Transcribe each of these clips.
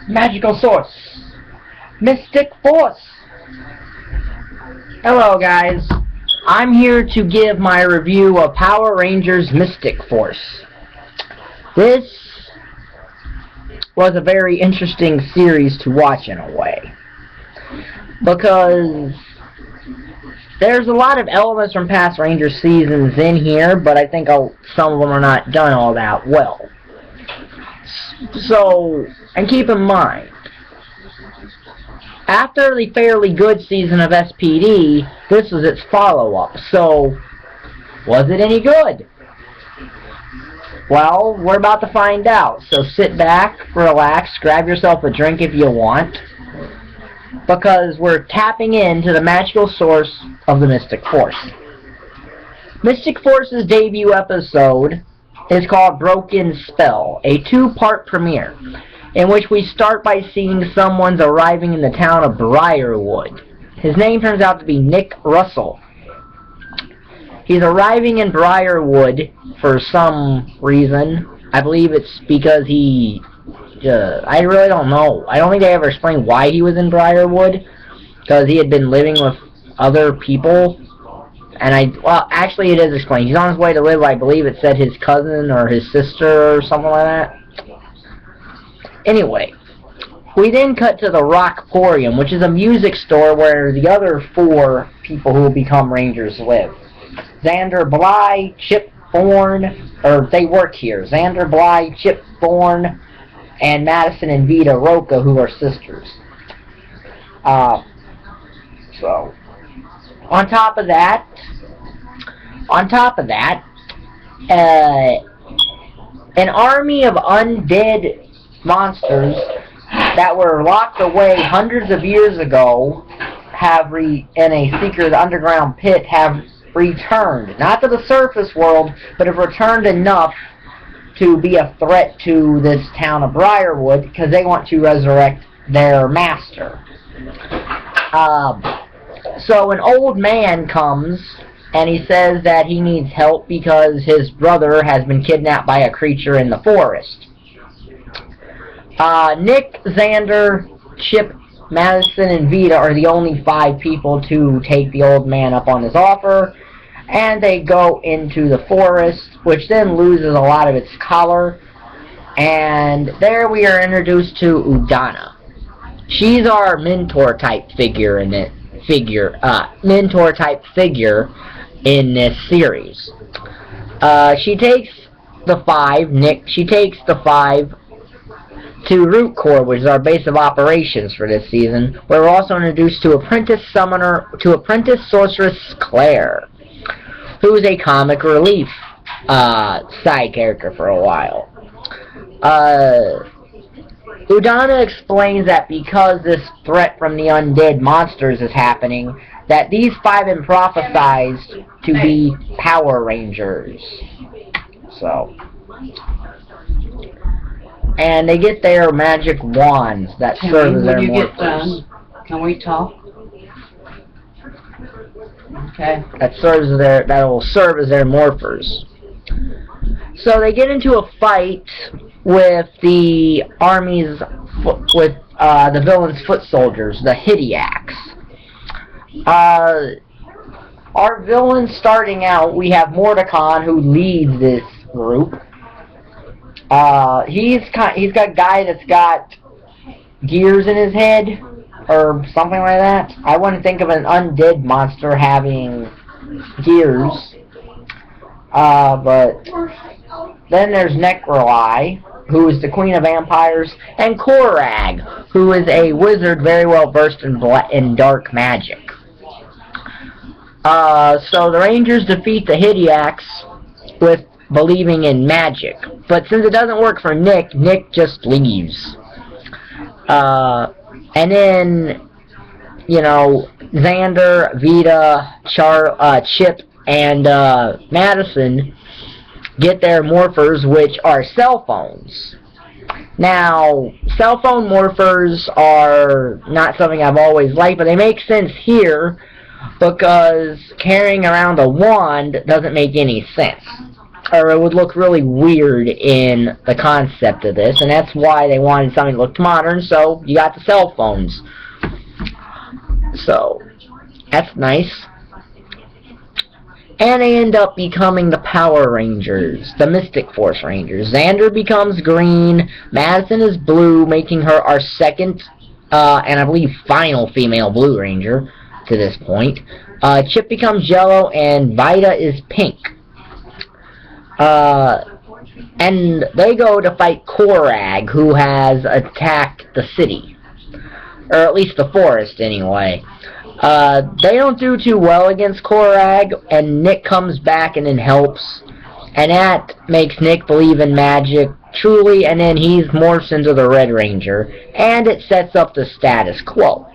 Magical source. Mystic force. Hello guys. I'm here to give my review of Power Rangers Mystic Force. This was a very interesting series to watch in a way, because there's a lot of elements from past Ranger seasons in here, but I think some of them are not done all that well. So, and keep in mind, after the fairly good season of SPD, this was its follow-up. So, was it any good? Well, we're about to find out. So sit back, relax, grab yourself a drink if you want, because we're tapping into the magical source of the Mystic Force. Mystic Force's debut episode is called Broken Spell, a two-part premiere, in which we start by seeing someone's arriving in the town of Briarwood. His name turns out to be Nick Russell. He's arriving in Briarwood for some reason. I believe it's because I really don't know. I don't think they ever explained why he was in Briarwood, because he had been living with other people. And well, actually it is explained. He's on his way to live, I believe it said his cousin or his sister or something like that. Anyway, we then cut to the Rockporium, which is a music store where the other four people who will become Rangers live. Xander Bly, Chip Thorne, or they work here. Xander Bly, Chip Thorne, and Madison and Vita Roca, who are sisters. So, on top of that, an army of undead monsters that were locked away hundreds of years ago in a secret underground pit have returned. Not to the surface world, but have returned enough to be a threat to this town of Briarwood, because they want to resurrect their master. So an old man comes, and he says that he needs help because his brother has been kidnapped by a creature in the forest. Nick, Xander, Chip, Madison, and Vita are the only 5 people to take the old man up on his offer, and they go into the forest, which then loses a lot of its color, and there we are introduced to Udana. She's our mentor-type figure in this series. She takes the 5 to Root Core, which is our base of operations for this season, where we're also introduced to apprentice sorceress Claire, who is a comic relief side character for a while. Udana explains that because this threat from the undead monsters is happening, that these 5 have been prophesized to be Power Rangers. So, and they get their magic wands that serve as their morphers. Can we talk? Okay. That will serve as their morphers. So they get into a fight with the villain's foot soldiers, the Hidiacs. Our villain starting out, we have Mordecon, who leads this group. He's got a guy that's got gears in his head, or something like that. I wouldn't think of an undead monster having gears. But then there's Necroli, who is the Queen of Vampires, and Korag, who is a wizard very well versed in dark magic. So the Rangers defeat the Hidiacs with believing in magic. But since it doesn't work for Nick, Nick just leaves. And then, Xander, Vita, Chip, and Madison get their morphers, which are cell phones. Now, cell phone morphers are not something I've always liked, but they make sense here because carrying around a wand doesn't make any sense. or it would look really weird in the concept of this, and that's why they wanted something that looked modern, so you got the cell phones. So, that's nice. And they end up becoming the Power Rangers, the Mystic Force Rangers. Xander becomes green, Madison is blue, making her our second, and I believe final female Blue Ranger to this point. Chip becomes yellow, and Vita is pink. And they go to fight Korag, who has attacked the city. Or at least the forest, anyway. They don't do too well against Korag, and Nick comes back and then helps. And that makes Nick believe in magic, truly, and then he morphs into the Red Ranger. And it sets up the status quo.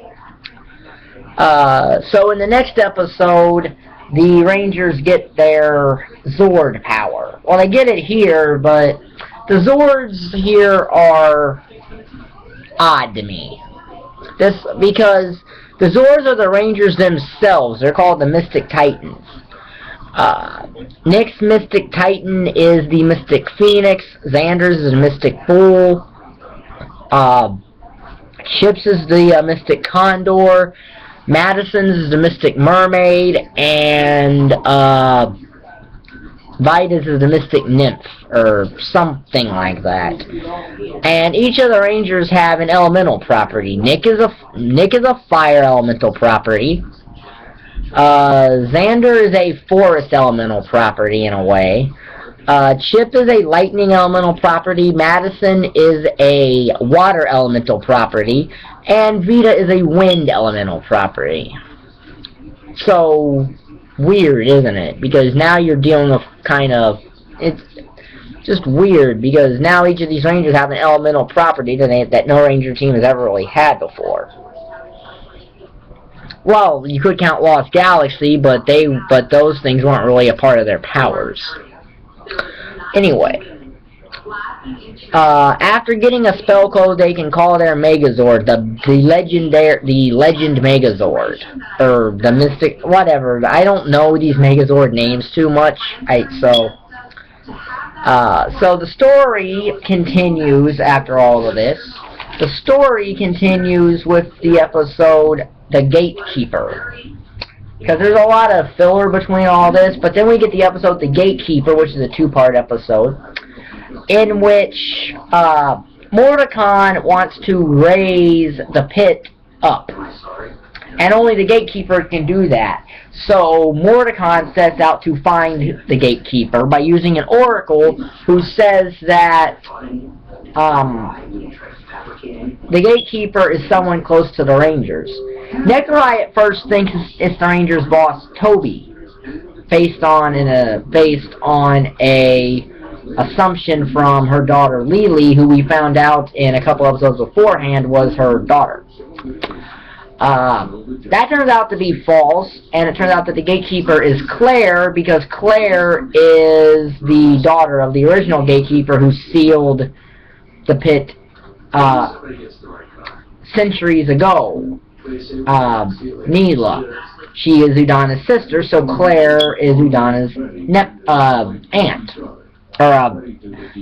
So in the next episode, the Rangers get their Zord power. Well, they get it here, but the Zords here are odd to me. Because the Zords are the Rangers themselves. They're called the Mystic Titans. Nick's Mystic Titan is the Mystic Phoenix. Xander's is the Mystic Bull. Chip's is the Mystic Condor. Madison's is the Mystic Mermaid. And Vita's is the Mystic Nymph, or something like that. And each of the Rangers have an elemental property. Nick is a fire elemental property. Xander is a forest elemental property in a way. Chip is a lightning elemental property. Madison is a water elemental property. And Vita is a wind elemental property. So weird, isn't it? Because now you're dealing with it's just weird, because now each of these Rangers have an elemental property that no Ranger team has ever really had before. Well, you could count Lost Galaxy, but those things weren't really a part of their powers. Anyway, after getting a spell code, they can call their Megazord the Legend Megazord, or the Mystic, whatever. I don't know these Megazord names too much. So the story continues after all of this. The story continues with the episode The Gatekeeper. Because there's a lot of filler between all this, but then we get the episode The Gatekeeper, which is a two-part episode, in which Mordecai wants to raise the pit up. And only the Gatekeeper can do that. So Mordecai sets out to find the Gatekeeper by using an oracle who says that the Gatekeeper is someone close to the Rangers. Necroi at first thinks it's the Rangers' boss, Toby, based on a assumption from her daughter Lily, who we found out in a couple episodes beforehand was her daughter. That turns out to be false, and it turns out that the Gatekeeper is Claire, because Claire is the daughter of the original Gatekeeper who sealed the pit centuries ago. Neela. She is Udana's sister, so Claire is Udana's aunt. Or,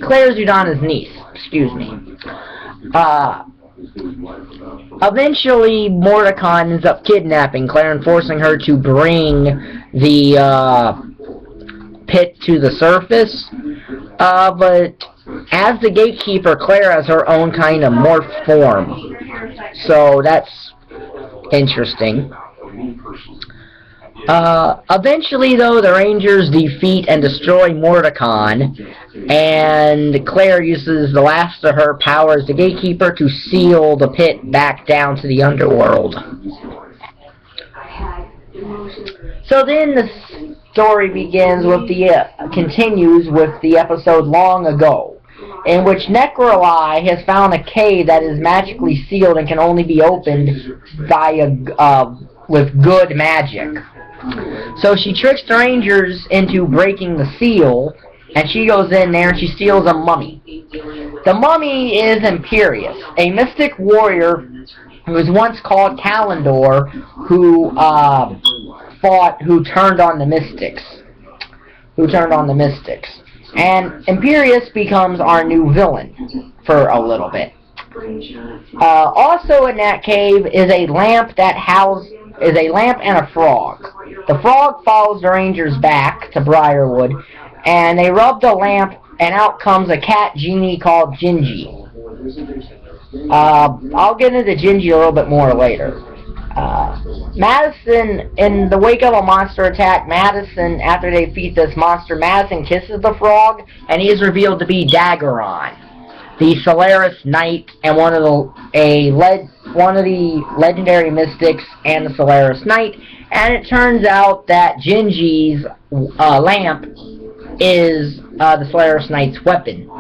Claire's Udana's niece, excuse me. Eventually, Mordecai ends up kidnapping Claire and forcing her to bring the pit to the surface. But as the Gatekeeper, Claire has her own kind of morph form. So that's interesting. Eventually, though, the Rangers defeat and destroy Mordecai, and Claire uses the last of her powers, the Gatekeeper, to seal the pit back down to the underworld. So then the story continues with the episode Long Ago, in which Necroli has found a cave that is magically sealed and can only be opened with good magic. So she tricks the Rangers into breaking the seal, and she goes in there and she steals a mummy. The mummy is Imperius, a mystic warrior who was once called Kalendor, who turned on the Mystics. And Imperius becomes our new villain for a little bit. Also in that cave is a lamp and a frog. The frog follows the Rangers back to Briarwood, and they rub the lamp, and out comes a cat genie called Gingy. I'll get into Gingy a little bit more later. Madison, in the wake of a monster attack, after they defeat this monster, Madison kisses the frog, and he is revealed to be Daggeron, the Solaris Knight, and one of the legendary mystics and the Solaris Knight. And it turns out that Gingy's lamp is the Solaris Knight's weapon.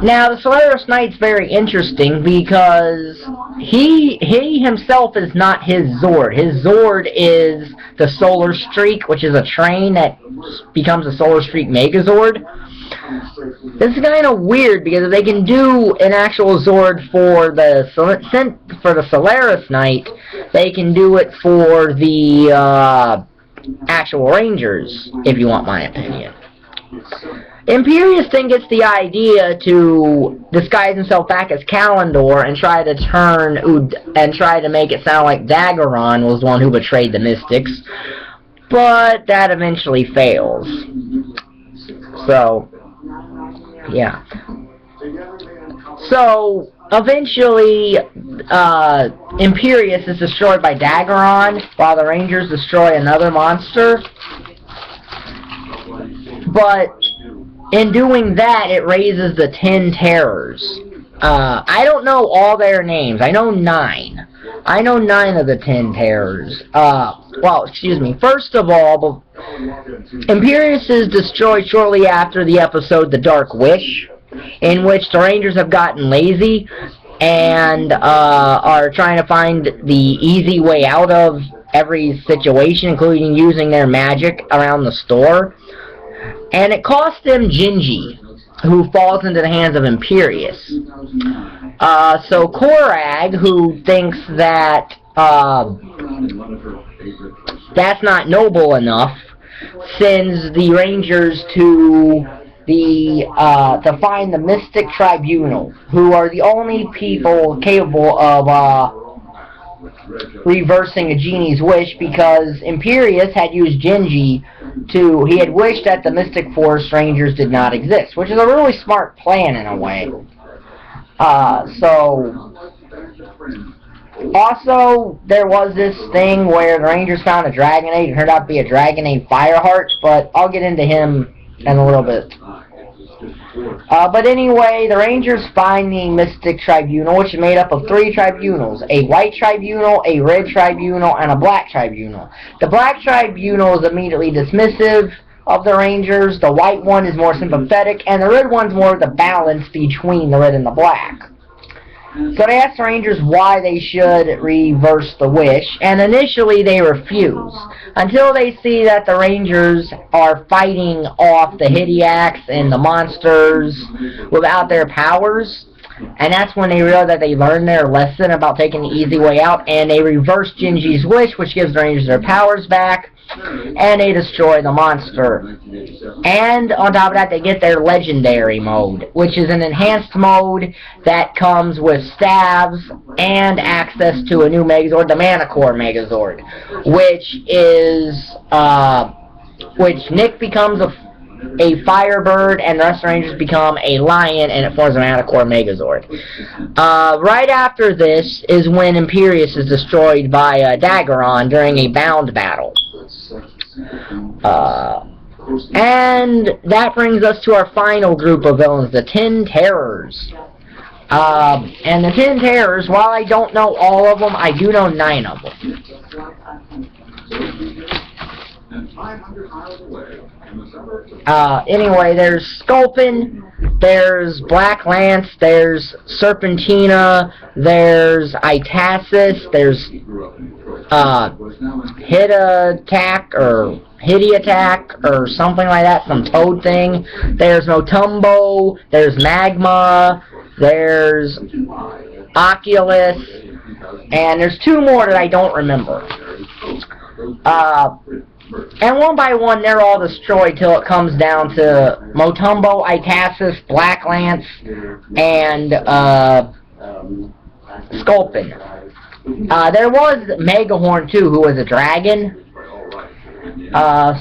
Now, the Solaris Knight's very interesting because he himself is not his Zord. His Zord is the Solar Streak, which is a train that becomes a Solar Streak Megazord. This is kind of weird because if they can do an actual Zord for the Solaris Knight, they can do it for the actual Rangers, if you want my opinion. Imperius then gets the idea to disguise himself back as Kalendor and try to make it sound like Daggeron was the one who betrayed the Mystics, but that eventually fails. So, yeah. So, eventually, Imperius is destroyed by Daggeron, while the Rangers destroy another monster. But in doing that, it raises the 10 Terrors. I don't know all their names. I know 9. I know 9 of the 10 Terrors. First of all, Imperius is destroyed shortly after the episode The Dark Wish, in which the Rangers have gotten lazy and are trying to find the easy way out of every situation, including using their magic around the store. And it cost them Gingy, who falls into the hands of Imperius. So Korag, who thinks that that's not noble enough, sends the Rangers to find the Mystic Tribunal, who are the only people capable of reversing a genie's wish, because Imperius had used Gingy he had wished that the Mystic Forest Rangers did not exist, which is a really smart plan in a way. Also, there was this thing where the Rangers found a Dragonade. It turned out to be a Dragonade Fireheart, but I'll get into him in a little bit. But anyway, the Rangers find the Mystic Tribunal, which is made up of 3 tribunals: a white tribunal, a red tribunal, and a black tribunal. The black tribunal is immediately dismissive of the Rangers, the white one is more sympathetic, and the red one's more the balance between the red and the black. So they ask the Rangers why they should reverse the wish, and initially they refuse, until they see that the Rangers are fighting off the Hidiacs and the monsters without their powers, and that's when they realize that they learned their lesson about taking the easy way out, and they reverse Gingy's wish, which gives the Rangers their powers back, and they destroy the monster. And on top of that, they get their legendary mode, which is an enhanced mode that comes with staves and access to a new Megazord, the Manicore Megazord, which Nick becomes a Firebird, and the rest of the Rangers become a Lion, and it forms a Manicore Megazord. Right after this is when Imperius is destroyed by Daggeron during a bound battle. And that brings us to our final group of villains, the 10 Terrors. And the 10 Terrors, while I don't know all of them, I do know 9 of them. Anyway, there's Sculpin, there's Black Lance, there's Serpentina, there's Itasis, there's Hidiattack, or something like that, some toad thing. There's Motumbo, there's Magma, there's Oculus, and there's 2 more that I don't remember. And one by one, they're all destroyed till it comes down to Motumbo, Itasis, Black Lance, and Sculpin. There was Megahorn too, who was a dragon.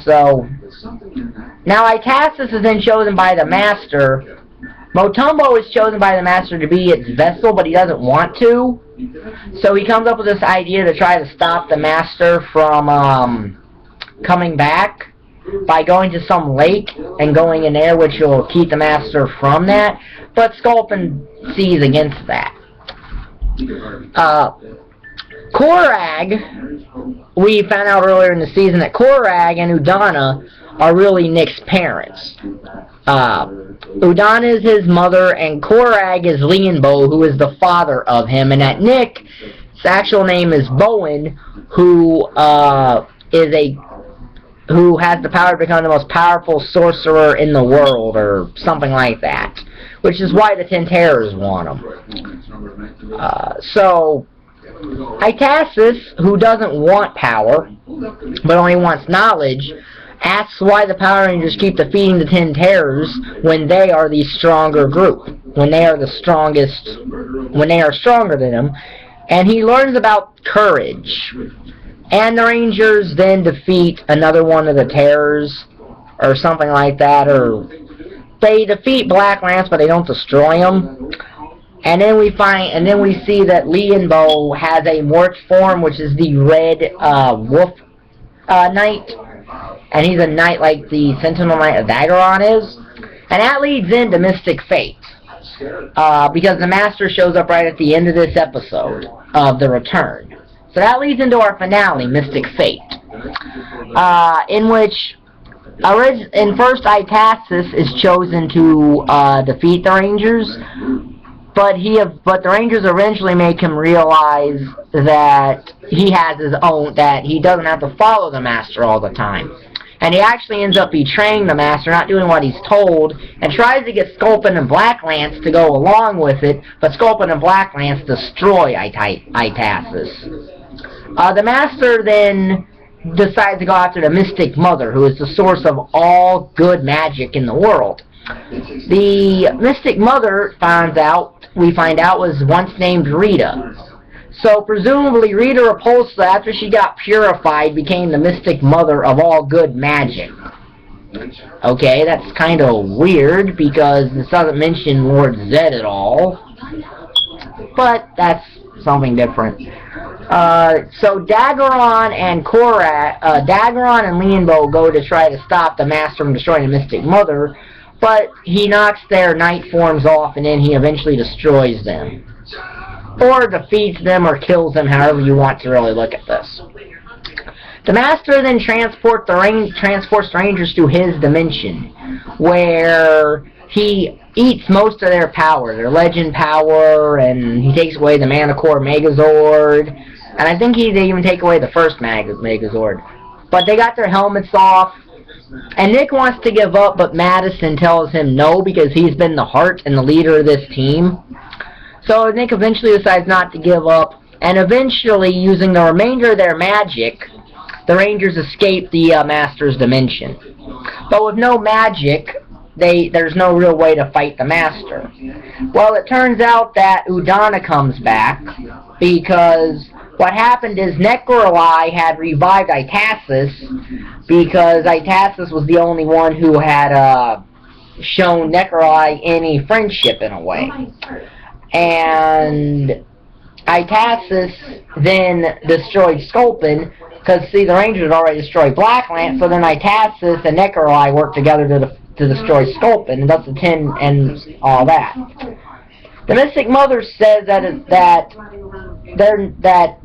So now Itasis is then chosen by the Master. Motumbo is chosen by the Master to be its vessel, but he doesn't want to. So he comes up with this idea to try to stop the Master from coming back by going to some lake and going in there, which will keep the Master from that. But Sculpin sees against that. Korag, we found out earlier in the season that Korag and Udana are really Nick's parents. Udana is his mother, and Korag is Lianbo, who is the father of him, and that Nick's actual name is Bowen, who has the power to become the most powerful sorcerer in the world, or something like that, which is why the Ten Terrors want him. So Itasis, who doesn't want power, but only wants knowledge, asks why the Power Rangers keep defeating the Ten Terrors when they are the stronger group, when they are the strongest, when they are stronger than them, and he learns about courage. And the Rangers then defeat another one of the Terrors, or something like that, or they defeat Black Lance, but they don't destroy him. And then we see that Lianbo has a morphed form, which is the red wolf knight, and he's a knight like the Sentinel Knight of Daggeron is, and that leads into Mystic Fate, because the Master shows up right at the end of this episode of The Return. So that leads into our finale, Mystic Fate, in which first Itasis is chosen to defeat the Rangers, but the Rangers eventually make him realize that he has his own, that he doesn't have to follow the Master all the time. And he actually ends up betraying the Master, not doing what he's told, and tries to get Sculpin and Black Lance to go along with it, but Sculpin and Black Lance destroy Itasis. The Master then decides to go after the Mystic Mother, who is the source of all good magic in the world. The Mystic Mother we find out was once named Rita. So presumably Rita Repulsa, after she got purified, became the Mystic Mother of all good magic. Okay, that's kind of weird because this doesn't mention Lord Zed at all. But that's something different. So Daggeron and Daggeron and Lianbo go to try to stop the Master from destroying the Mystic Mother, but he knocks their night forms off and then he eventually destroys them. Or defeats them or kills them, however you want to really look at this. The Master then transports the Rangers to his dimension, where he eats most of their power, their legend power, and he takes away the Manicore Megazord, and I think they even take away the first Megazord. But they got their helmets off, and Nick wants to give up, but Madison tells him no because he's been the heart and the leader of this team. So Nick eventually decides not to give up, and eventually, using the remainder of their magic, the Rangers escape the Master's dimension. But with no magic, there's no real way to fight the Master. Well, it turns out that Udana comes back, because what happened is Necrolai had revived Itasis, because Itasis was the only one who had shown Necrolai any friendship in a way. And Itasis then destroyed Sculpin, because, see, the Rangers had already destroyed Black Lance, so then Itasis and Necrolai worked together to destroy Sculpin, and that's the 10 and all that. The Mystic Mother says that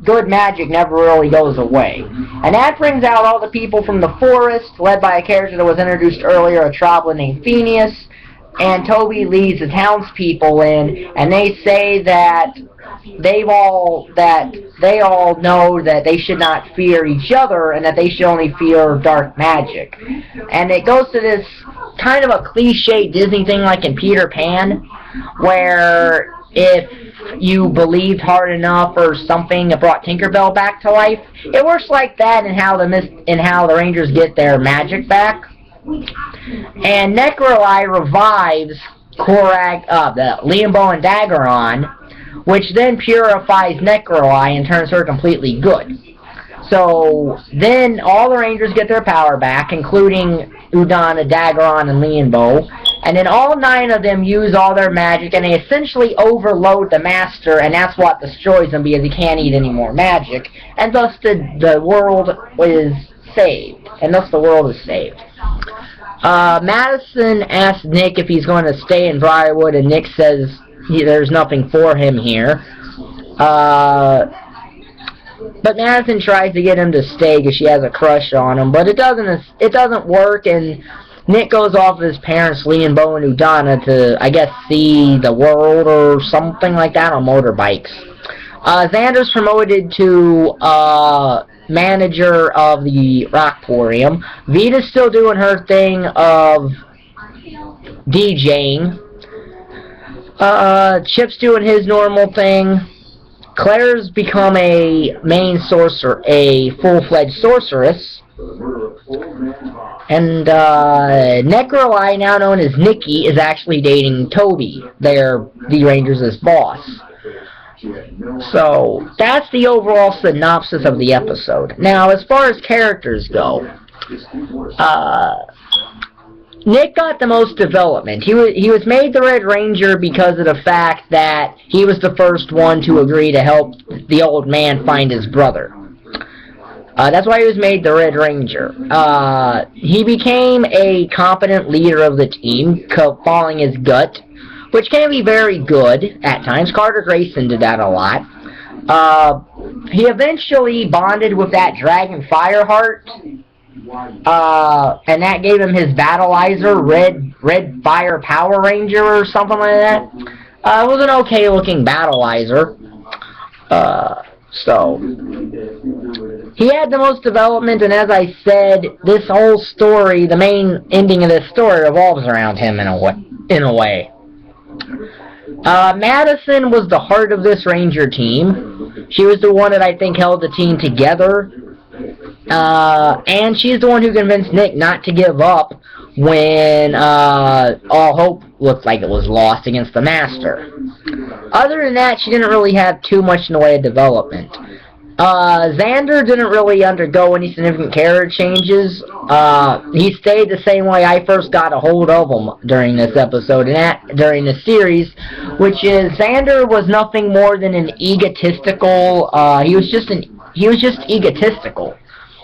good magic never really goes away. And that brings out all the people from the forest, led by a character that was introduced earlier, a traveler named Phineas, and Toby leads the townspeople in, and they say that they all know that they should not fear each other and that they should only fear dark magic. And it goes to this kind of a cliche Disney thing like in Peter Pan, where if you believed hard enough or something that brought Tinkerbell back to life. It works like that in how the Rangers get their magic back. And Necroli revives the Liambo and Daggeron, which then purifies Necroli and turns her completely good. So then all the Rangers get their power back, including Udana, Daggeron, and Lianbo, and then all 9 of them use all their magic, and they essentially overload the Master, and that's what destroys him because he can't eat any more magic, and thus the world is saved. Madison asks Nick if he's going to stay in Briarwood, and Nick says there's nothing for him here. But Madison tries to get him to stay because she has a crush on him, but it doesn't work, and Nick goes off with his parents, Lianbo and Udana, to, I guess, see the world or something like that on motorbikes. Xander's promoted to manager of the Rockporium. Vita's still doing her thing of DJing. Chip's doing his normal thing. Claire's become a full-fledged sorceress. And Necroli, now known as Nikki, is actually dating Toby, the Rangers' boss. So, that's the overall synopsis of the episode. Now, as far as characters go, Nick got the most development. He was made the Red Ranger because of the fact that he was the first one to agree to help the old man find his brother. That's why he was made the Red Ranger. He became a competent leader of the team, following his gut, which can be very good at times. Carter Grayson did that a lot. He eventually bonded with that Dragon Fireheart, and that gave him his battleizer, Red Fire Power Ranger or something like that. It was an okay looking battleizer. So he had the most development, and as I said, this whole story, the main ending of this story, revolves around him in a way. Madison was the heart of this Ranger team. She was the one that I think held the team together. And she's the one who convinced Nick not to give up when all hope looked like it was lost against the Master. Other than that, she didn't really have too much in the way of development. Xander didn't really undergo any significant character changes. He stayed the same way I first got a hold of him during this episode and during the series, which is Xander was nothing more than an egotistical. He was just egotistical.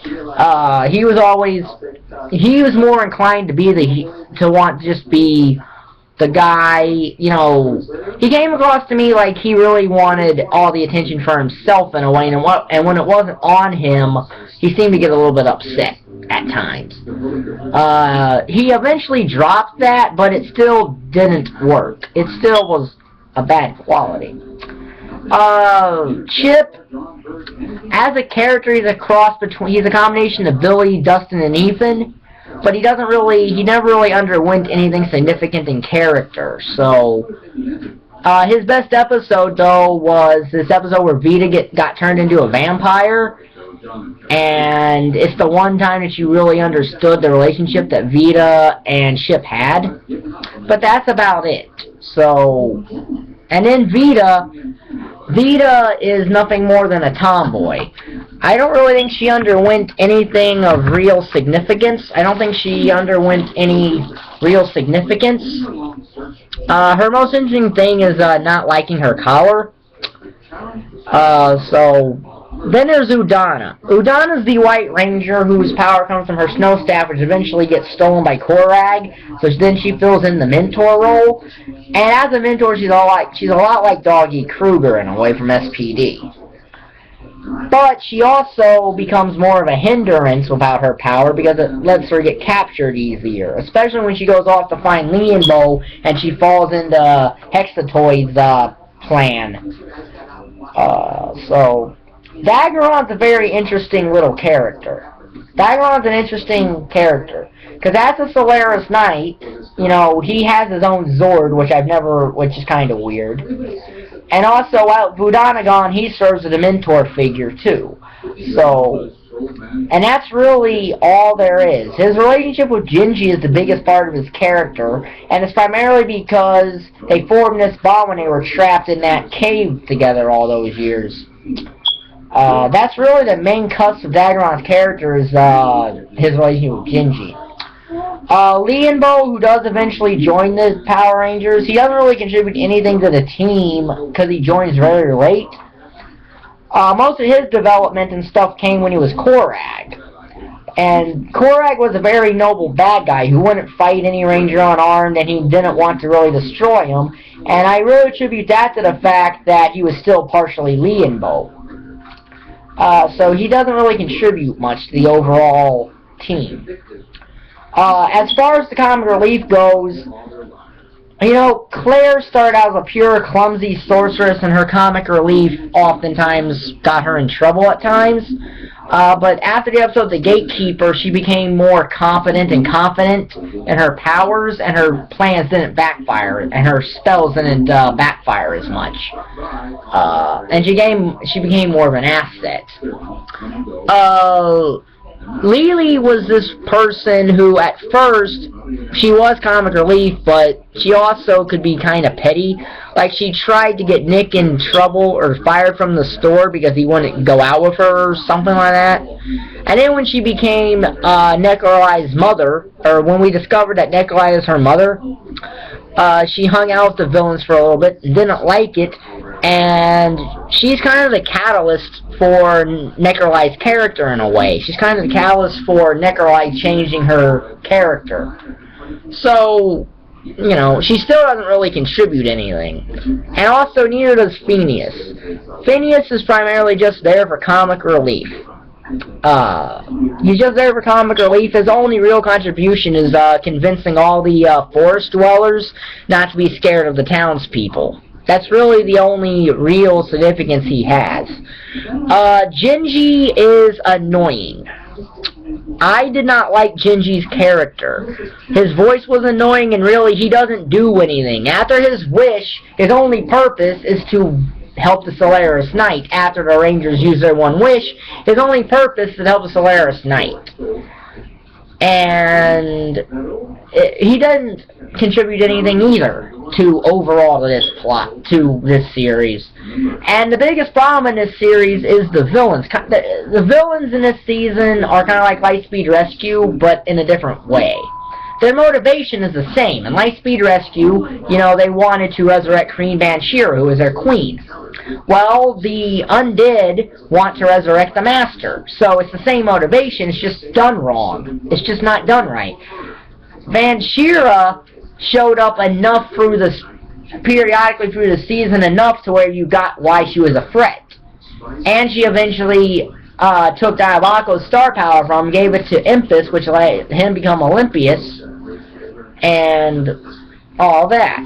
He was more inclined to want to just be the guy, he came across to me like he really wanted all the attention for himself in a way, and when it wasn't on him, he seemed to get a little bit upset at times. He eventually dropped that, but it still didn't work. It still was a bad quality. Chip, as a character, he's a combination of Billy, Dustin, and Ethan, but he never really underwent anything significant in character. So, his best episode, though, was this episode where Vita got turned into a vampire, and it's the one time that you really understood the relationship that Vita and Chip had, but that's about it. So, and then Vita is nothing more than a tomboy. I don't really think she underwent anything of real significance. Her most interesting thing is not liking her collar. Then there's Udana. Udana's the White Ranger whose power comes from her snow staff, which eventually gets stolen by Korag. So then she fills in the mentor role. And as a mentor, she's a lot like Doggy Kruger in a way from SPD. But she also becomes more of a hindrance without her power because it lets her get captured easier. Especially when she goes off to find Lianbo and she falls into Hexatoid's plan. So Daggeron's a very interesting little character. Daggeron's an interesting character. Because as a Solaris Knight, he has his own Zord, which is kind of weird. And also, out Vudanagon, he serves as a mentor figure too. So, and that's really all there is. His relationship with Gingy is the biggest part of his character, and it's primarily because they formed this bond when they were trapped in that cave together all those years. That's really the main crux of Daggeron's character is his relationship with Gingy. Leonbo, who does eventually join the Power Rangers, he doesn't really contribute anything to the team because he joins very late. Most of his development and stuff came when he was Korag. And Korag was a very noble bad guy who wouldn't fight any Ranger unarmed, and he didn't want to really destroy him. And I really attribute that to the fact that he was still partially Leonbo. So he doesn't really contribute much to the overall team. As far as the comic relief goes, you know, Claire started out as a pure, clumsy sorceress, and her comic relief oftentimes got her in trouble at times. But after the episode The Gatekeeper, she became more competent and confident in her powers, and her plans didn't backfire, and her spells didn't backfire as much. And she became more of an asset. Lily was this person who, at first, she was comic relief, but she also could be kind of petty. Like, she tried to get Nick in trouble or fired from the store because he wouldn't go out with her or something like that. And then when she became Nikolai's mother, or when we discovered that Nikolai is her mother, she hung out with the villains for a little bit and didn't like it, and she's kind of the catalyst for Nikolai's character in a way. She's kind of the catalyst for Nikolai changing her character. So, you know, she still doesn't really contribute anything. And also, neither does Phineas. Phineas is primarily just there for comic relief. He's just there for comic relief. His only real contribution is convincing all the forest dwellers not to be scared of the townspeople. That's really the only real significance he has. Gingy is annoying. I did not like Gingy's character. His voice was annoying, and really he doesn't do anything. After his wish, his only purpose is to help the Solaris Knight. After the Rangers use their one wish, his only purpose is to help the Solaris Knight. And he doesn't contribute anything either to overall to this plot, to this series. And the biggest problem in this series is the villains. The villains in this season are kind of like Lightspeed Rescue, but in a different way. Their motivation is the same. In Lightspeed Rescue, you know, they wanted to resurrect Queen Banshira, who is their queen. Well, the undead want to resurrect the Master. So it's the same motivation, it's just done wrong. It's just not done right. Banshira showed up enough periodically through the season, enough to where you got why she was a threat. And she eventually took Diabolico's star power from him, gave it to Impus, which let him become Olympius, and all that.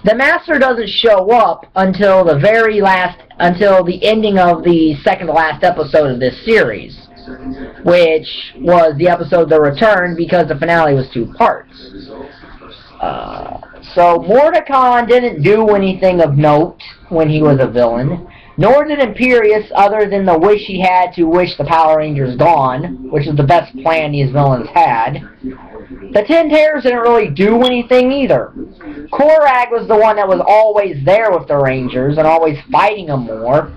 The Master doesn't show up until the ending of the second to last episode of this series, which was the episode The Return, because the finale was 2 parts. So Mordecai didn't do anything of note when he was a villain, nor did Imperius, other than the wish he had to wish the Power Rangers gone, which is the best plan these villains had. The Ten Terrors didn't really do anything either. Korag was the one that was always there with the Rangers and always fighting them more.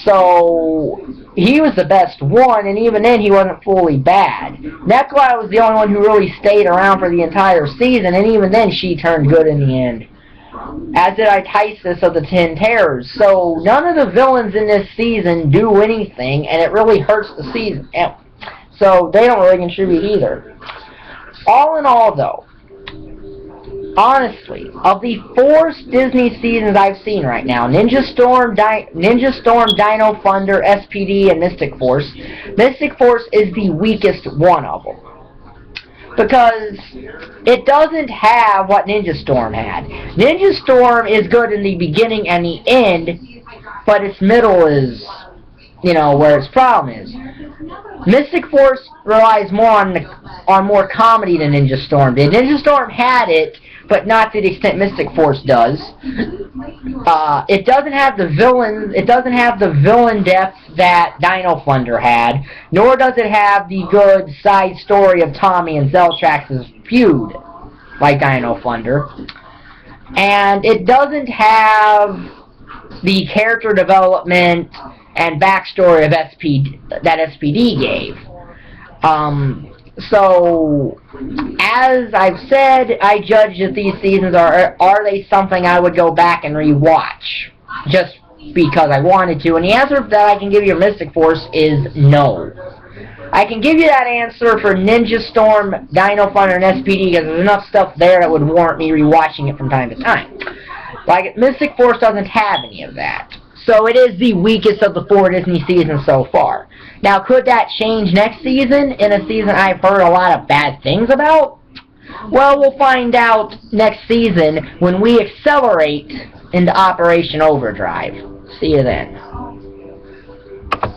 So he was the best one, and even then he wasn't fully bad. Nikolai was the only one who really stayed around for the entire season, and even then she turned good in the end. As did Itisis of the Ten Terrors. So none of the villains in this season do anything, and it really hurts the season. So they don't really contribute either. All in all, though, honestly, of the 4 Disney seasons I've seen right now, Ninja Storm, Dino Thunder, SPD, and Mystic Force is the weakest one of them. Because it doesn't have what Ninja Storm had. Ninja Storm is good in the beginning and the end, but its middle is, you know, where its problem is. Mystic Force relies more on more comedy than Ninja Storm did. Ninja Storm had it, but not to the extent Mystic Force does. It doesn't have the villains. It doesn't have the villain depth that Dino Thunder had, nor does it have the good side story of Tommy and Zeltrax's feud like Dino Thunder. And it doesn't have the character development and backstory of that SPD gave. So, as I've said, I judge that these seasons are they something I would go back and rewatch just because I wanted to. And the answer that I can give you for Mystic Force is no. I can give you that answer for Ninja Storm, Dino Thunder, and SPD because there's enough stuff there that would warrant me rewatching it from time to time. Like, Mystic Force doesn't have any of that. So it is the weakest of the 4 Disney seasons so far. Now, could that change next season, in a season I've heard a lot of bad things about? Well, we'll find out next season when we accelerate into Operation Overdrive. See you then.